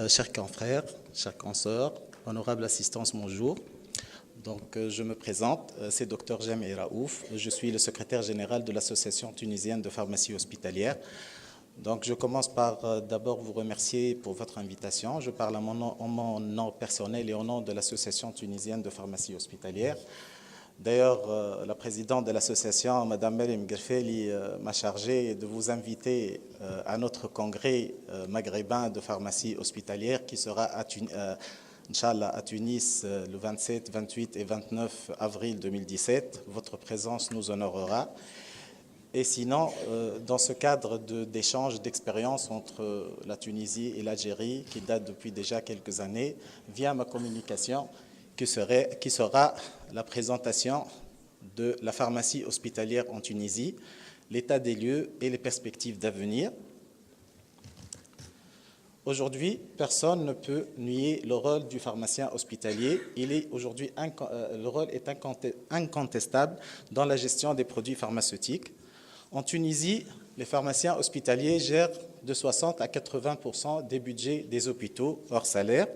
Chers confrères, chers consoeurs, honorable assistance, bonjour. Donc, je me présente, c'est Dr Jem Raouf, je suis le secrétaire général de l'Association tunisienne de pharmacie hospitalière. Donc, je commence par d'abord vous remercier pour votre invitation. Je parle en mon nom personnel et au nom de l'Association tunisienne de pharmacie hospitalière. D'ailleurs, la présidente de l'association, Mme Merim Gerfeli, m'a chargé de vous inviter à notre congrès maghrébin de pharmacie hospitalière qui sera Inch'Allah à Tunis le 27, 28 et 29 avril 2017. Votre présence nous honorera. Et sinon, dans ce cadre d'échange d'expériences entre la Tunisie et l'Algérie, qui date depuis déjà quelques années, via ma communication, qui sera la présentation de la pharmacie hospitalière en Tunisie, l'état des lieux et les perspectives d'avenir. Aujourd'hui, personne ne peut nier le rôle du pharmacien hospitalier. Le rôle est incontestable dans la gestion des produits pharmaceutiques. En Tunisie, les pharmaciens hospitaliers gèrent de 60 à 80% des budgets des hôpitaux hors salaire.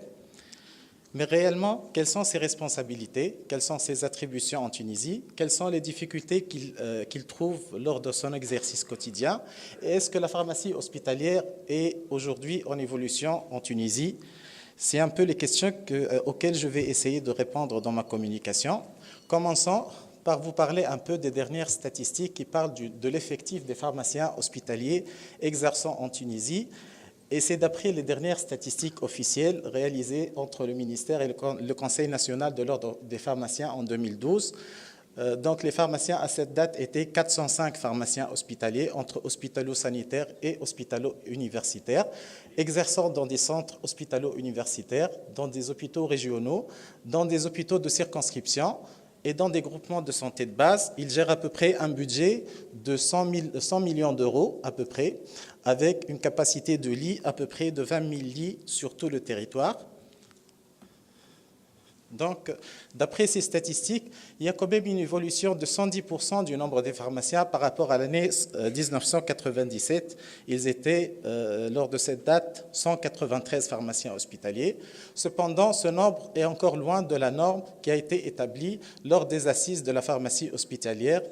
Mais réellement, quelles sont ses responsabilités? Quelles sont ses attributions en Tunisie? Quelles sont les difficultés qu'il trouve lors de son exercice quotidien? Et est-ce que la pharmacie hospitalière est aujourd'hui en évolution en Tunisie? C'est un peu les questions auxquelles je vais essayer de répondre dans ma communication. Commençons par vous parler un peu des dernières statistiques qui parlent de l'effectif des pharmaciens hospitaliers exerçant en Tunisie. Et c'est d'après les dernières statistiques officielles réalisées entre le ministère et le Conseil national de l'ordre des pharmaciens en 2012. Donc les pharmaciens à cette date étaient 405 pharmaciens hospitaliers entre hospitalo-sanitaires et hospitalo-universitaires, exerçant dans des centres hospitalo-universitaires, dans des hôpitaux régionaux, dans des hôpitaux de circonscription et dans des groupements de santé de base. Ils gèrent à peu près un budget de 100 millions d'euros à peu près, avec une capacité de lits à peu près de 20 000 lits sur tout le territoire. Donc, d'après ces statistiques, il y a quand même une évolution de 110% du nombre des pharmaciens par rapport à l'année 1997. Ils étaient, lors de cette date, 193 pharmaciens hospitaliers. Cependant, ce nombre est encore loin de la norme qui a été établie lors des assises de la pharmacie hospitalière,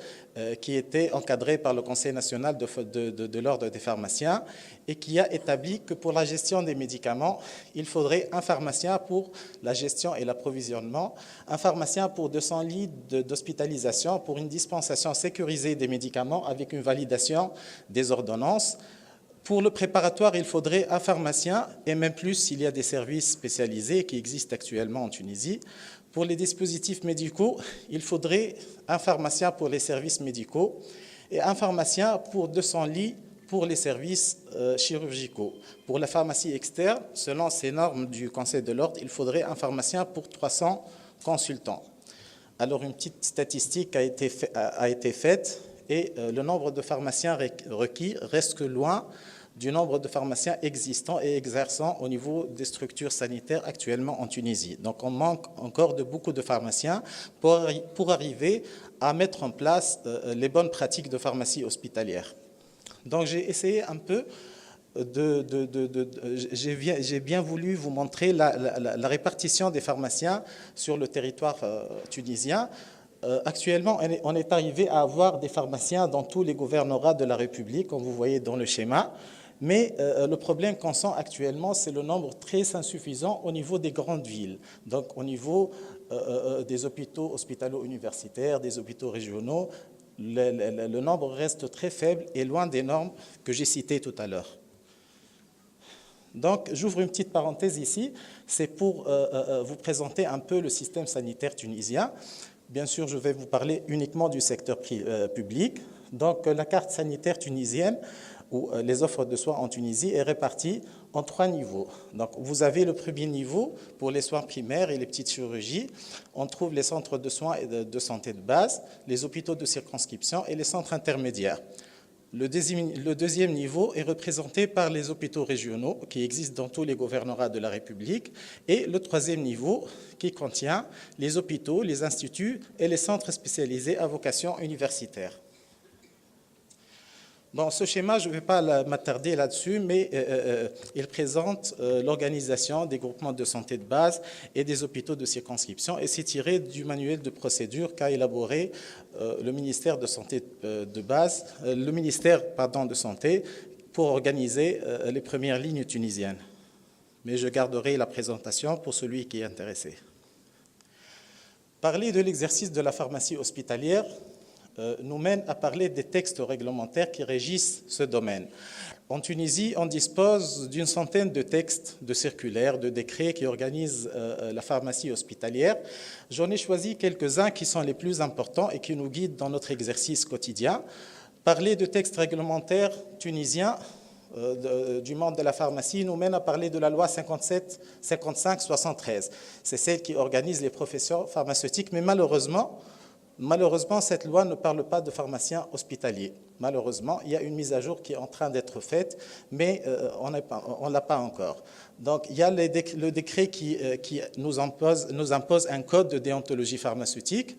qui était encadrée par le Conseil national de l'ordre des pharmaciens et qui a établi que pour la gestion des médicaments, il faudrait un pharmacien pour la gestion et l'approvisionnement, un pharmacien pour 200 lits d'hospitalisation pour une dispensation sécurisée des médicaments avec une validation des ordonnances. Pour le préparatoire, il faudrait un pharmacien, et même plus s'il y a des services spécialisés qui existent actuellement en Tunisie. Pour les dispositifs médicaux, il faudrait un pharmacien pour les services médicaux et un pharmacien pour 200 lits pour les services chirurgicaux. Pour la pharmacie externe, selon ces normes du Conseil de l'ordre, il faudrait un pharmacien pour 300 consultants. Alors, une petite statistique a été faite et le nombre de pharmaciens requis reste loin du nombre de pharmaciens existants et exerçant au niveau des structures sanitaires actuellement en Tunisie. Donc, on manque encore de beaucoup de pharmaciens pour arriver à mettre en place les bonnes pratiques de pharmacie hospitalière. Donc, j'ai essayé un peu j'ai bien voulu vous montrer la répartition des pharmaciens sur le territoire tunisien. Actuellement, on est arrivé à avoir des pharmaciens dans tous les gouvernorats de la République, comme vous voyez dans le schéma. Mais le problème qu'on sent actuellement, c'est le nombre très insuffisant au niveau des grandes villes. Donc, au niveau des hôpitaux hospitalo-universitaires, des hôpitaux régionaux, le nombre reste très faible et loin des normes que j'ai citées tout à l'heure. Donc, j'ouvre une petite parenthèse ici, c'est pour vous présenter un peu le système sanitaire tunisien. Bien sûr, je vais vous parler uniquement du secteur public. Donc, la carte sanitaire tunisienne, où les offres de soins en Tunisie est répartie en 3 niveaux. Donc, vous avez le premier niveau pour les soins primaires et les petites chirurgies. On trouve les centres de soins et de santé de base, les hôpitaux de circonscription et les centres intermédiaires. Le deuxième niveau est représenté par les hôpitaux régionaux qui existent dans tous les gouvernorats de la République et le troisième niveau qui contient les hôpitaux, les instituts et les centres spécialisés à vocation universitaire. Bon, ce schéma, je ne vais pas m'attarder là-dessus, mais il présente l'organisation des groupements de santé de base et des hôpitaux de circonscription, et c'est tiré du manuel de procédure qu'a élaboré le ministère de santé de base, le ministère, pardon, de santé, pour organiser les premières lignes tunisiennes. Mais je garderai la présentation pour celui qui est intéressé. Parler de l'exercice de la pharmacie hospitalière nous mène à parler des textes réglementaires qui régissent ce domaine. En Tunisie, on dispose d'une centaine de textes, de circulaires, de décrets qui organisent la pharmacie hospitalière. J'en ai choisi quelques-uns qui sont les plus importants et qui nous guident dans notre exercice quotidien. Parler de textes réglementaires tunisiens du monde de la pharmacie nous mène à parler de la loi 55-73. C'est celle qui organise les professions pharmaceutiques, mais malheureusement, cette loi ne parle pas de pharmaciens hospitaliers. Malheureusement, il y a une mise à jour qui est en train d'être faite, mais on ne l'a pas encore. Donc, il y a le décret qui nous impose un code de déontologie pharmaceutique.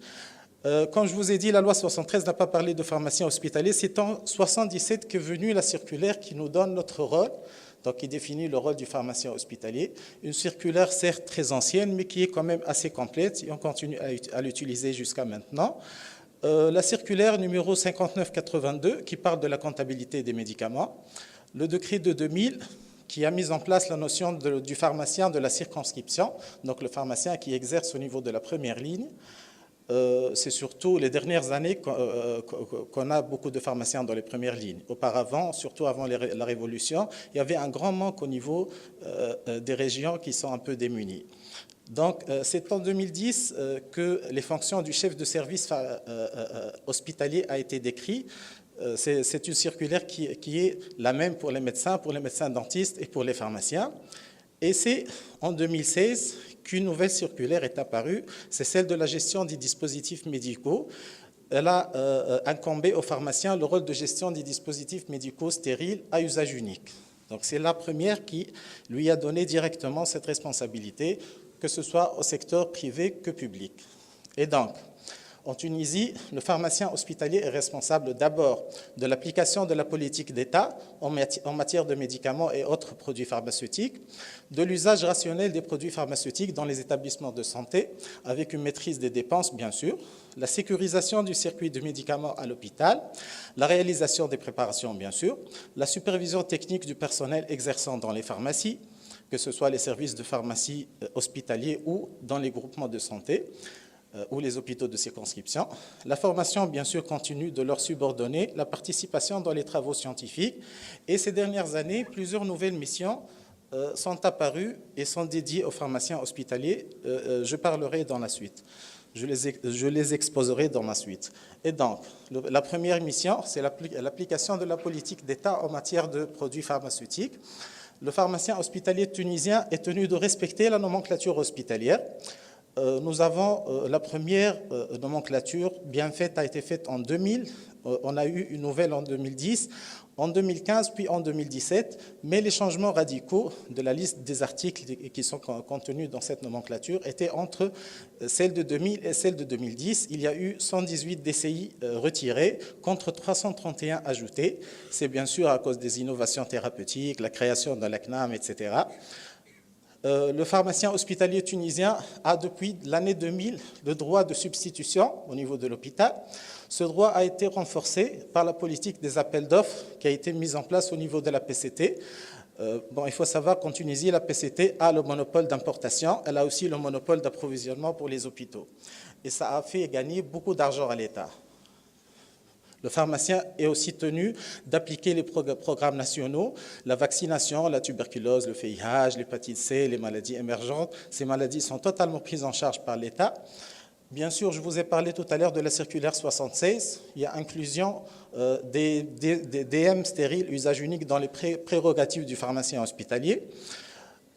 Comme je vous ai dit, la loi 73 n'a pas parlé de pharmaciens hospitaliers. C'est en 1977 qu'est venue la circulaire qui nous donne notre rôle, donc qui définit le rôle du pharmacien hospitalier. Une circulaire certes très ancienne, mais qui est quand même assez complète et on continue à l'utiliser jusqu'à maintenant. La circulaire numéro 5982 qui parle de la comptabilité des médicaments. Le décret de 2000 qui a mis en place la notion du pharmacien de la circonscription, donc le pharmacien qui exerce au niveau de la première ligne. C'est surtout les dernières années qu'on a beaucoup de pharmaciens dans les premières lignes. Auparavant, surtout avant la Révolution, il y avait un grand manque au niveau des régions qui sont un peu démunies. Donc, c'est en 2010 que les fonctions du chef de service hospitalier a été décrite. C'est une circulaire qui est la même pour les médecins dentistes et pour les pharmaciens. Et c'est en 2016 qu'une nouvelle circulaire est apparue, c'est celle de la gestion des dispositifs médicaux. Elle a incombé aux pharmaciens le rôle de gestion des dispositifs médicaux stériles à usage unique. Donc c'est la première qui lui a donné directement cette responsabilité, que ce soit au secteur privé que public. Et donc, en Tunisie, le pharmacien hospitalier est responsable d'abord de l'application de la politique d'État en matière de médicaments et autres produits pharmaceutiques, de l'usage rationnel des produits pharmaceutiques dans les établissements de santé, avec une maîtrise des dépenses, bien sûr, la sécurisation du circuit de médicaments à l'hôpital, la réalisation des préparations, bien sûr, la supervision technique du personnel exerçant dans les pharmacies, que ce soit les services de pharmacie hospitaliers ou dans les groupements de santé, ou les hôpitaux de circonscription, la formation bien sûr continue de leurs subordonnés, la participation dans les travaux scientifiques, et ces dernières années, plusieurs nouvelles missions sont apparues et sont dédiées aux pharmaciens hospitaliers. Je parlerai dans la suite. Je les exposerai dans ma suite. Et donc, la première mission, c'est l'application de la politique d'État en matière de produits pharmaceutiques. Le pharmacien hospitalier tunisien est tenu de respecter la nomenclature hospitalière. Nous avons la première nomenclature bien faite, a été faite en 2000. On a eu une nouvelle en 2010, en 2015, puis en 2017. Mais les changements radicaux de la liste des articles qui sont contenus dans cette nomenclature étaient entre celle de 2000 et celle de 2010. Il y a eu 118 DCI retirés contre 331 ajoutés. C'est bien sûr à cause des innovations thérapeutiques, la création de la CNAM, etc. Le pharmacien hospitalier tunisien a depuis l'année 2000 le droit de substitution au niveau de l'hôpital. Ce droit a été renforcé par la politique des appels d'offres qui a été mise en place au niveau de la PCT. Il faut savoir qu'en Tunisie, la PCT a le monopole d'importation, elle a aussi le monopole d'approvisionnement pour les hôpitaux. Et ça a fait gagner beaucoup d'argent à l'État. Le pharmacien est aussi tenu d'appliquer les programmes nationaux, la vaccination, la tuberculose, le VIH, l'hépatite C, les maladies émergentes. Ces maladies sont totalement prises en charge par l'État. Bien sûr, je vous ai parlé tout à l'heure de la circulaire 76. Il y a inclusion des DM stériles, usage unique dans les prérogatives du pharmacien hospitalier.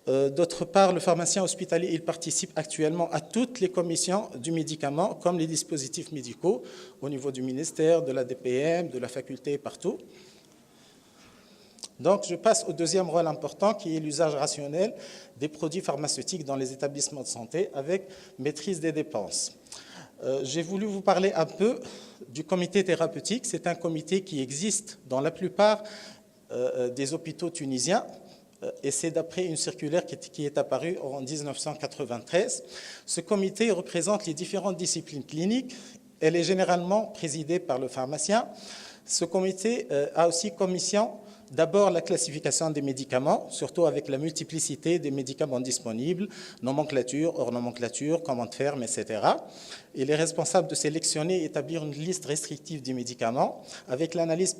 D'autre part, le pharmacien hospitalier, il participe actuellement à toutes les commissions du médicament, comme les dispositifs médicaux, au niveau du ministère, de la DPM, de la faculté, partout. Donc, je passe au deuxième rôle important, qui est l'usage rationnel des produits pharmaceutiques dans les établissements de santé, avec maîtrise des dépenses. J'ai voulu vous parler un peu du comité thérapeutique. C'est un comité qui existe dans la plupart des hôpitaux tunisiens. Et c'est d'après une circulaire qui est apparue en 1993. Ce comité représente les différentes disciplines cliniques. Elle est généralement présidée par le pharmacien. Ce comité a aussi comme mission d'abord la classification des médicaments, surtout avec la multiplicité des médicaments disponibles, nomenclature, hors nomenclature, comment faire, etc. Il est responsable de sélectionner et établir une liste restrictive des médicaments avec l'analyse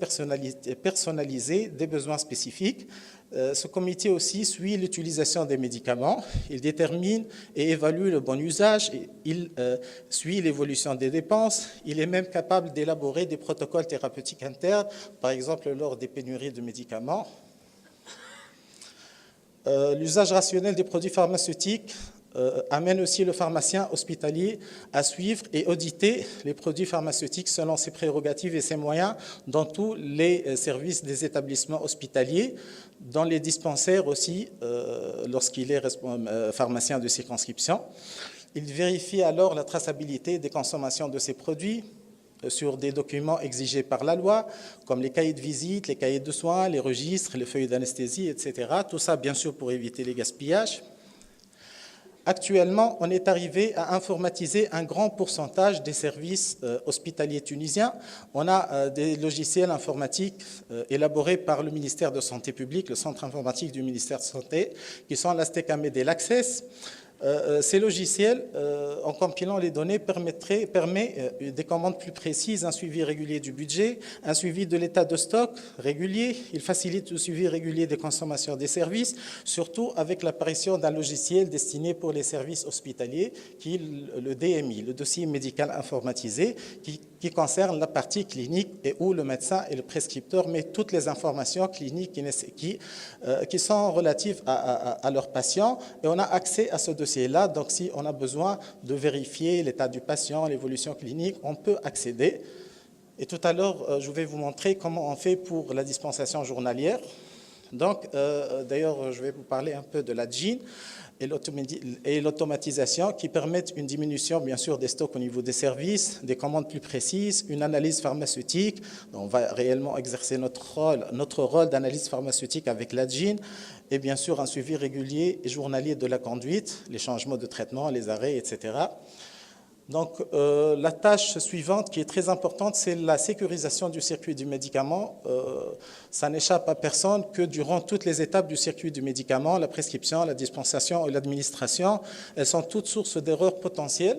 personnalisée des besoins spécifiques. Ce comité aussi suit l'utilisation des médicaments, il détermine et évalue le bon usage, il suit l'évolution des dépenses, il est même capable d'élaborer des protocoles thérapeutiques internes, par exemple lors des pénuries de médicaments. L'usage rationnel des produits pharmaceutiques amène aussi le pharmacien hospitalier à suivre et auditer les produits pharmaceutiques selon ses prérogatives et ses moyens dans tous les services des établissements hospitaliers, dans les dispensaires aussi, lorsqu'il est pharmacien de circonscription. Il vérifie alors la traçabilité des consommations de ces produits sur des documents exigés par la loi, comme les cahiers de visite, les cahiers de soins, les registres, les feuilles d'anesthésie, etc. Tout ça, bien sûr, pour éviter les gaspillages. Actuellement, on est arrivé à informatiser un grand pourcentage des services hospitaliers tunisiens. On a des logiciels informatiques élaborés par le ministère de Santé publique, le centre informatique du ministère de Santé, qui sont l'Astecamed et l'Access. Ces logiciels, en compilant les données, permet des commandes plus précises, un suivi régulier du budget, un suivi de l'état de stock régulier. Il facilite le suivi régulier des consommations des services, surtout avec l'apparition d'un logiciel destiné pour les services hospitaliers, qui est le DMI, le dossier médical informatisé, qui concerne la partie clinique et où le médecin et le prescripteur mettent toutes les informations cliniques qui sont relatives à leurs patients. Et on a accès à ce dossier là, donc si on a besoin de vérifier l'état du patient, l'évolution clinique, on peut accéder. Et tout à l'heure, je vais vous montrer comment on fait pour la dispensation journalière. Donc, d'ailleurs, je vais vous parler un peu de la GIN et l'automatisation qui permettent une diminution, bien sûr, des stocks au niveau des services, des commandes plus précises, une analyse pharmaceutique. On va réellement exercer notre rôle d'analyse pharmaceutique avec la GIN et bien sûr un suivi régulier et journalier de la conduite, les changements de traitement, les arrêts, etc. Donc, la tâche suivante qui est très importante, c'est la sécurisation du circuit du médicament. Ça n'échappe à personne que durant toutes les étapes du circuit du médicament, la prescription, la dispensation et l'administration, elles sont toutes sources d'erreurs potentielles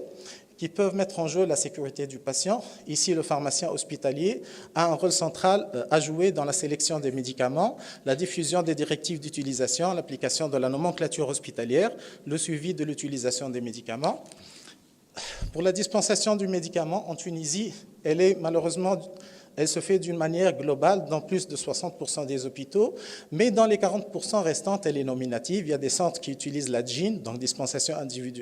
qui peuvent mettre en jeu la sécurité du patient. Ici, le pharmacien hospitalier a un rôle central à jouer dans la sélection des médicaments, la diffusion des directives d'utilisation, l'application de la nomenclature hospitalière, le suivi de l'utilisation des médicaments. Pour la dispensation du médicament en Tunisie, elle se fait d'une manière globale dans plus de 60% des hôpitaux, mais dans les 40% restantes, elle est nominative. Il y a des centres qui utilisent la GIN, donc dispensation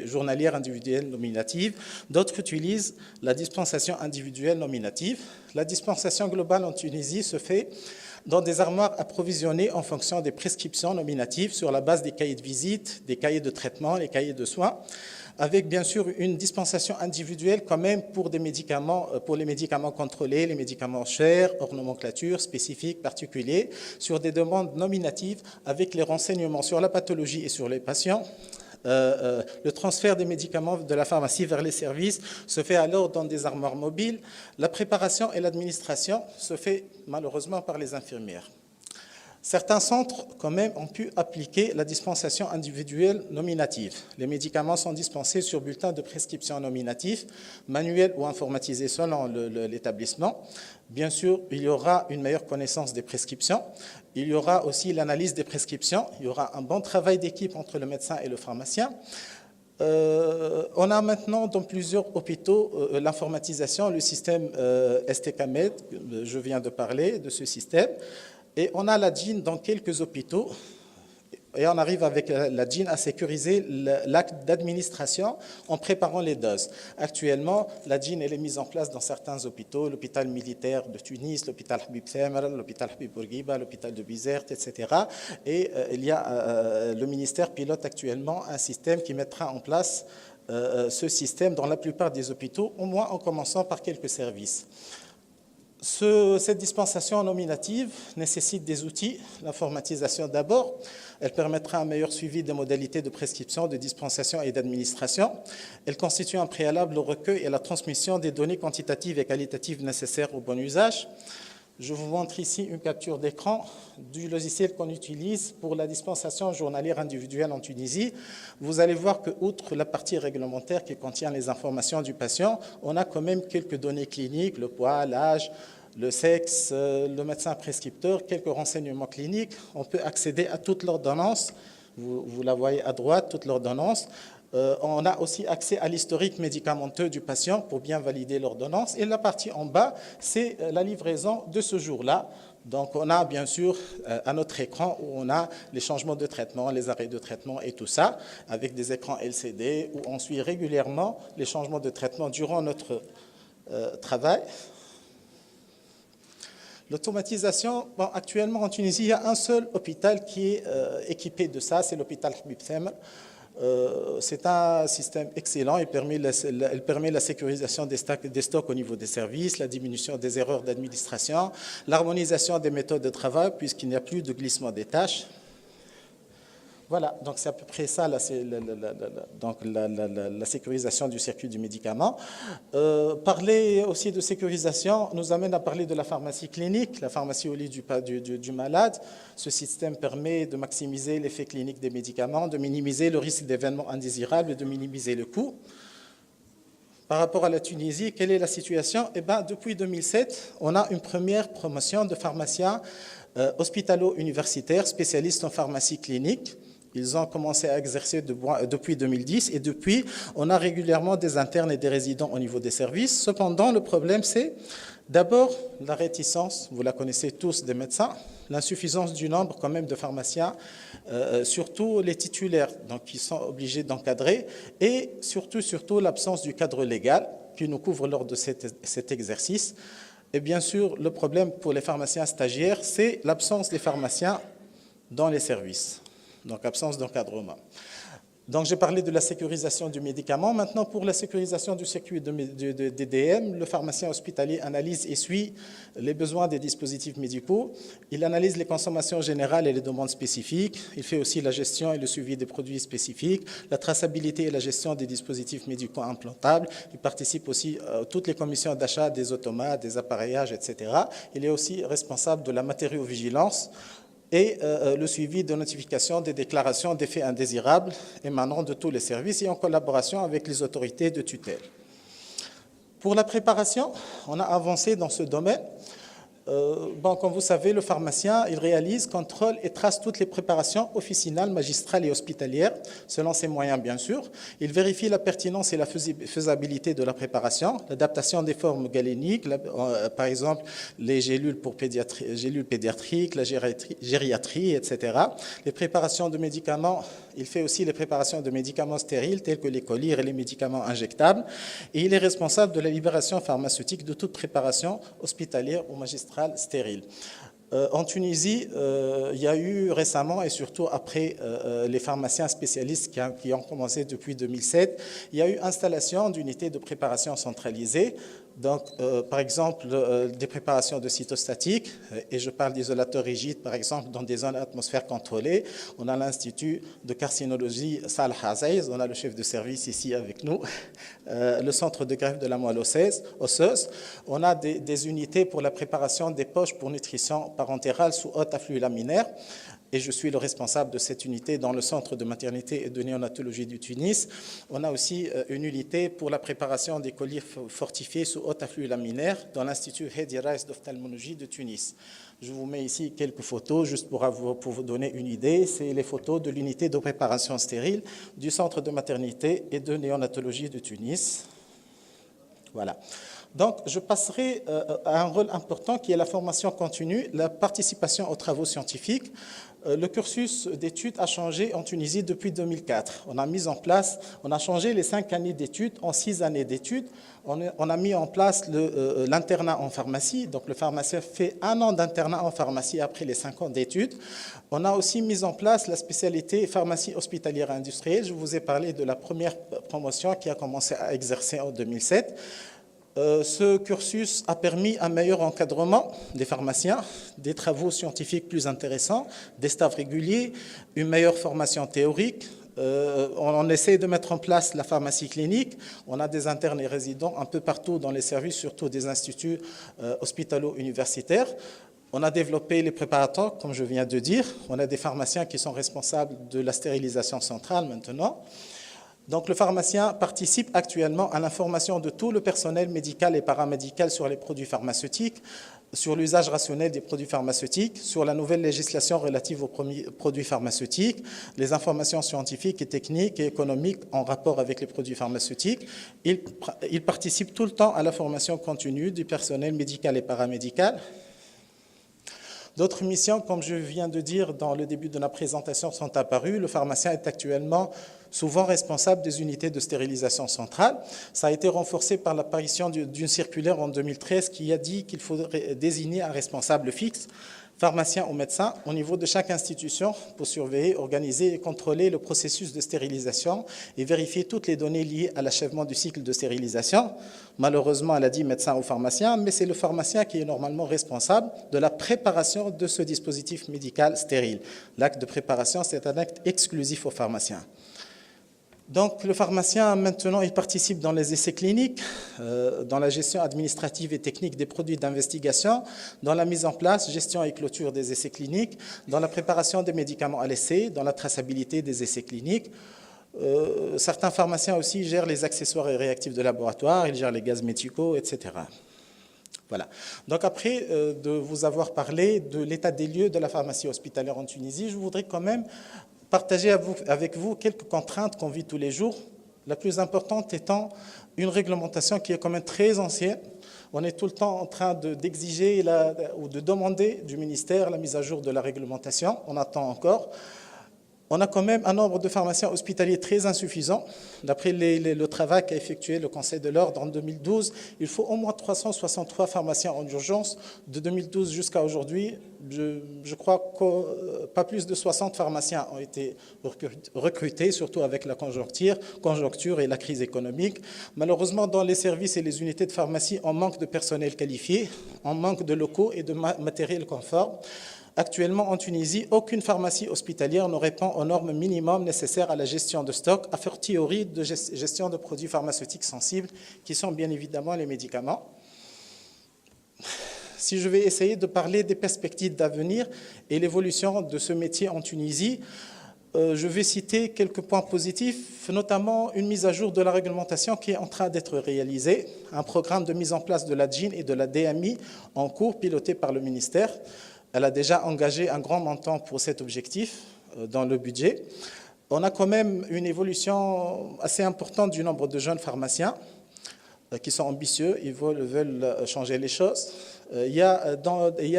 journalière individuelle nominative. D'autres utilisent la dispensation individuelle nominative. La dispensation globale en Tunisie se fait dans des armoires approvisionnées en fonction des prescriptions nominatives sur la base des cahiers de visite, des cahiers de traitement, les cahiers de soins, avec bien sûr une dispensation individuelle quand même pour les médicaments contrôlés, les médicaments chers, hors nomenclature, spécifiques, particuliers, sur des demandes nominatives avec les renseignements sur la pathologie et sur les patients. Le transfert des médicaments de la pharmacie vers les services se fait alors dans des armoires mobiles. La préparation et l'administration se fait malheureusement par les infirmières. Certains centres, quand même, ont pu appliquer la dispensation individuelle nominative. Les médicaments sont dispensés sur bulletin de prescription nominatif, manuel ou informatisé selon l'établissement. Bien sûr, il y aura une meilleure connaissance des prescriptions. Il y aura aussi l'analyse des prescriptions. Il y aura un bon travail d'équipe entre le médecin et le pharmacien. On a maintenant dans plusieurs hôpitaux l'informatisation, le système STCAMED, je viens de parler de ce système. Et on a la GIN dans quelques hôpitaux et on arrive avec la GIN à sécuriser l'acte d'administration en préparant les doses. Actuellement, la GIN elle est mise en place dans certains hôpitaux, l'hôpital militaire de Tunis, l'hôpital Habib Thamra, l'hôpital Habib Bourguiba, l'hôpital de Bizerte, etc. Et le ministère pilote actuellement un système qui mettra en place ce système dans la plupart des hôpitaux, au moins en commençant par quelques services. Cette dispensation nominative nécessite des outils, l'informatisation d'abord. Elle permettra un meilleur suivi des modalités de prescription, de dispensation et d'administration. Elle constitue un préalable au recueil et à la transmission des données quantitatives et qualitatives nécessaires au bon usage. Je vous montre ici une capture d'écran du logiciel qu'on utilise pour la dispensation journalière individuelle en Tunisie. Vous allez voir que, outre la partie réglementaire qui contient les informations du patient, on a quand même quelques données cliniques, le poids, l'âge, le sexe, le médecin prescripteur, quelques renseignements cliniques. On peut accéder à toute l'ordonnance. Vous la voyez à droite, toute l'ordonnance. On a aussi accès à l'historique médicamenteux du patient pour bien valider l'ordonnance. Et la partie en bas, c'est la livraison de ce jour-là. Donc, on a bien sûr à notre écran où on a les changements de traitement, les arrêts de traitement et tout ça, avec des écrans LCD où on suit régulièrement les changements de traitement durant notre travail. L'automatisation, bon, actuellement en Tunisie, il y a un seul hôpital qui est équipé de ça, c'est l'hôpital Habib Thamel. C'est un système excellent, il permet la sécurisation des stocks au niveau des services, la diminution des erreurs d'administration, l'harmonisation des méthodes de travail puisqu'il n'y a plus de glissement des tâches. Voilà, donc c'est à peu près ça, la sécurisation du circuit du médicament. Parler aussi de sécurisation nous amène à parler de la pharmacie clinique, la pharmacie au lit du malade. Ce système permet de maximiser l'effet clinique des médicaments, de minimiser le risque d'événements indésirables et de minimiser le coût. Par rapport à la Tunisie, quelle est la situation? Eh bien, depuis 2007, on a une première promotion de pharmaciens hospitalo-universitaires spécialistes en pharmacie clinique. Ils ont commencé à exercer depuis 2010 et depuis, on a régulièrement des internes et des résidents au niveau des services. Cependant, le problème, c'est d'abord la réticence, vous la connaissez tous, des médecins, l'insuffisance du nombre quand même de pharmaciens, surtout les titulaires, donc qui sont obligés d'encadrer, et surtout l'absence du cadre légal qui nous couvre lors de cet exercice. Et bien sûr, le problème pour les pharmaciens stagiaires, c'est l'absence des pharmaciens dans les services. Donc, absence d'encadrement. Donc, j'ai parlé de la sécurisation du médicament. Maintenant, pour la sécurisation du circuit DDM, le pharmacien hospitalier analyse et suit les besoins des dispositifs médicaux. Il analyse les consommations générales et les demandes spécifiques. Il fait aussi la gestion et le suivi des produits spécifiques, la traçabilité et la gestion des dispositifs médicaux implantables. Il participe aussi à toutes les commissions d'achat des automates, des appareillages, etc. Il est aussi responsable de la matériovigilance et le suivi de notification des déclarations d'effets indésirables émanant de tous les services et en collaboration avec les autorités de tutelle. Pour la préparation, on a avancé dans ce domaine. Comme vous savez, le pharmacien, il réalise, contrôle et trace toutes les préparations officinales, magistrales et hospitalières, selon ses moyens bien sûr. Il vérifie la pertinence et la faisabilité de la préparation, l'adaptation des formes galéniques, par exemple les gélules pédiatriques, la gériatrie, etc. Les préparations de médicaments, il fait aussi les préparations de médicaments stériles tels que les collyres et les médicaments injectables. Et il est responsable de la libération pharmaceutique de toute préparation hospitalière ou magistrale stérile. En Tunisie, il y a eu récemment, et surtout après les pharmaciens spécialistes qui ont commencé depuis 2007, il y a eu installation d'unités de préparation centralisées. Donc, par exemple, des préparations de cytostatiques, et je parle d'isolateurs rigides, par exemple, dans des zones atmosphère contrôlées. On a l'Institut de carcinologie Salah Azaïz, on a le chef de service ici avec nous, le centre de greffe de la moelle osseuse. On a des unités pour la préparation des poches pour nutrition parentérale sous haute afflux laminaire. Et je suis le responsable de cette unité dans le centre de maternité et de néonatologie du Tunis. On a aussi une unité pour la préparation des collyres fortifiés sous haute afflux laminaire dans l'Institut Hedi Rais d'ophtalmologie de Tunis. Je vous mets ici quelques photos juste pour vous donner une idée. C'est les photos de l'unité de préparation stérile du centre de maternité et de néonatologie de Tunis. Voilà. Donc, je passerai à un rôle important qui est la formation continue, la participation aux travaux scientifiques. Le cursus d'études a changé en Tunisie depuis 2004. On a changé les 5 années d'études en 6 années d'études. On a mis en place l'internat en pharmacie. Donc, le pharmacien fait 1 an d'internat en pharmacie après les 5 ans d'études. On a aussi mis en place la spécialité pharmacie hospitalière industrielle. Je vous ai parlé de la première promotion qui a commencé à exercer en 2007. Ce cursus a permis un meilleur encadrement des pharmaciens, des travaux scientifiques plus intéressants, des staffs réguliers, une meilleure formation théorique. On essaie de mettre en place la pharmacie clinique. On a des internes et résidents un peu partout dans les services, surtout des instituts hospitalo-universitaires. On a développé les préparateurs, comme je viens de dire. On a des pharmaciens qui sont responsables de la stérilisation centrale maintenant. Donc, le pharmacien participe actuellement à l'information de tout le personnel médical et paramédical sur les produits pharmaceutiques, sur l'usage rationnel des produits pharmaceutiques, sur la nouvelle législation relative aux produits pharmaceutiques, les informations scientifiques et techniques et économiques en rapport avec les produits pharmaceutiques. Il participe tout le temps à la formation continue du personnel médical et paramédical. D'autres missions, comme je viens de dire dans le début de la présentation, sont apparues. Le pharmacien est actuellement souvent responsable des unités de stérilisation centrale. Ça a été renforcé par l'apparition d'une circulaire en 2013 qui a dit qu'il faudrait désigner un responsable fixe, pharmacien ou médecin, au niveau de chaque institution pour surveiller, organiser et contrôler le processus de stérilisation et vérifier toutes les données liées à l'achèvement du cycle de stérilisation. Malheureusement, elle a dit médecin ou pharmacien, mais c'est le pharmacien qui est normalement responsable de la préparation de ce dispositif médical stérile. L'acte de préparation, c'est un acte exclusif au pharmacien. Donc, le pharmacien, maintenant, il participe dans les essais cliniques, dans la gestion administrative et technique des produits d'investigation, dans la mise en place, gestion et clôture des essais cliniques, dans la préparation des médicaments à l'essai, dans la traçabilité des essais cliniques. Certains pharmaciens aussi gèrent les accessoires et réactifs de laboratoire, ils gèrent les gaz médicaux, etc. Voilà. Donc, après de vous avoir parlé de l'état des lieux de la pharmacie hospitalière en Tunisie, je voudrais quand même partager avec vous quelques contraintes qu'on vit tous les jours, la plus importante étant une réglementation qui est quand même très ancienne. On est tout le temps en train d'exiger ou de demander du ministère la mise à jour de la réglementation. On attend encore. On a quand même un nombre de pharmaciens hospitaliers très insuffisant. D'après le travail qu'a effectué le Conseil de l'Ordre en 2012, il faut au moins 363 pharmaciens en urgence. De 2012 jusqu'à aujourd'hui, je crois que pas plus de 60 pharmaciens ont été recrutés, surtout avec la conjoncture et la crise économique. Malheureusement, dans les services et les unités de pharmacie, on manque de personnel qualifié, on manque de locaux et de matériel conforme. Actuellement, en Tunisie, aucune pharmacie hospitalière ne répond aux normes minimum nécessaires à la gestion de stock, a fortiori de gestion de produits pharmaceutiques sensibles, qui sont bien évidemment les médicaments. Si je vais essayer de parler des perspectives d'avenir et l'évolution de ce métier en Tunisie, je vais citer quelques points positifs, notamment une mise à jour de la réglementation qui est en train d'être réalisée, un programme de mise en place de la DGIN et de la DMI en cours piloté par le ministère. Elle a déjà engagé un grand montant pour cet objectif dans le budget. On a quand même une évolution assez importante du nombre de jeunes pharmaciens qui sont ambitieux, ils veulent changer les choses. Il y a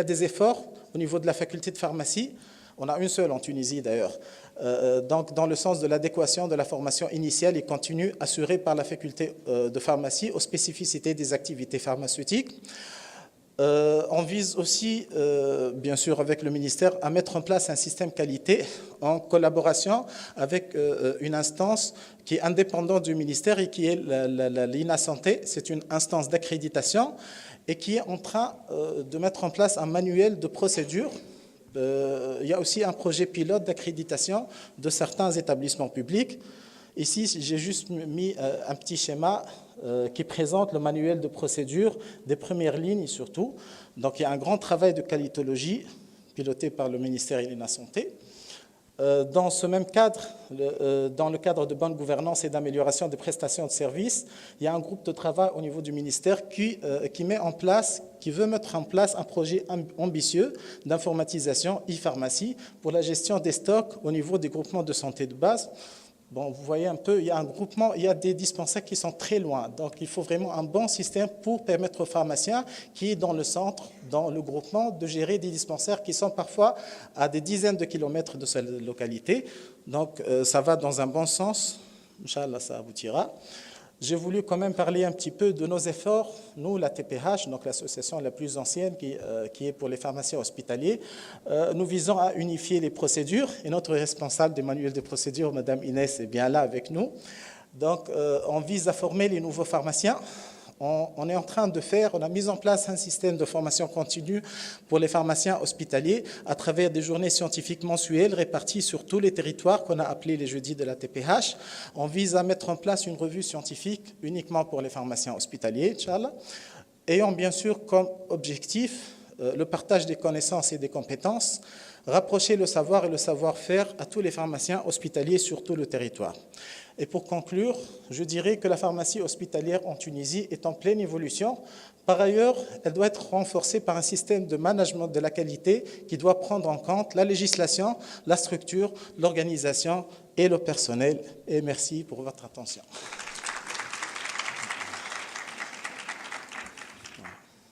des efforts au niveau de la faculté de pharmacie. On a une seule en Tunisie d'ailleurs. Donc, dans le sens de l'adéquation de la formation initiale et continue assurée par la faculté de pharmacie aux spécificités des activités pharmaceutiques. On vise aussi, bien sûr avec le ministère, à mettre en place un système qualité en collaboration avec une instance qui est indépendante du ministère et qui est l'INA Santé. C'est une instance d'accréditation et qui est en train de mettre en place un manuel de procédure. Il y a aussi un projet pilote d'accréditation de certains établissements publics. Ici, j'ai juste mis un petit schéma qui présente le manuel de procédure des premières lignes surtout. Donc, il y a un grand travail de qualitologie piloté par le ministère et l'INA Santé. Dans ce même cadre, dans le cadre de bonne gouvernance et d'amélioration des prestations de services, il y a un groupe de travail au niveau du ministère qui veut mettre en place un projet ambitieux d'informatisation e-pharmacie pour la gestion des stocks au niveau des groupements de santé de base. Bon, vous voyez un peu, il y a un groupement, il y a des dispensaires qui sont très loin. Donc, il faut vraiment un bon système pour permettre aux pharmaciens qui est dans le centre, dans le groupement, de gérer des dispensaires qui sont parfois à des dizaines de kilomètres de cette localité. Donc, ça va dans un bon sens. Inch'Allah, ça aboutira. J'ai voulu quand même parler un petit peu de nos efforts. Nous, la TPH, donc l'association la plus ancienne qui est pour les pharmaciens hospitaliers, nous visons à unifier les procédures et notre responsable des manuels de procédure, Madame Inès, est bien là avec nous. Donc, on vise à former les nouveaux pharmaciens. On est en train de on a mis en place un système de formation continue pour les pharmaciens hospitaliers à travers des journées scientifiques mensuelles réparties sur tous les territoires qu'on a appelés les jeudis de la TPH. On vise à mettre en place une revue scientifique uniquement pour les pharmaciens hospitaliers, Inch'Allah, ayant bien sûr comme objectif le partage des connaissances et des compétences, rapprocher le savoir et le savoir-faire à tous les pharmaciens hospitaliers sur tout le territoire. Et pour conclure, je dirais que la pharmacie hospitalière en Tunisie est en pleine évolution. Par ailleurs, elle doit être renforcée par un système de management de la qualité qui doit prendre en compte la législation, la structure, l'organisation et le personnel. Et merci pour votre attention.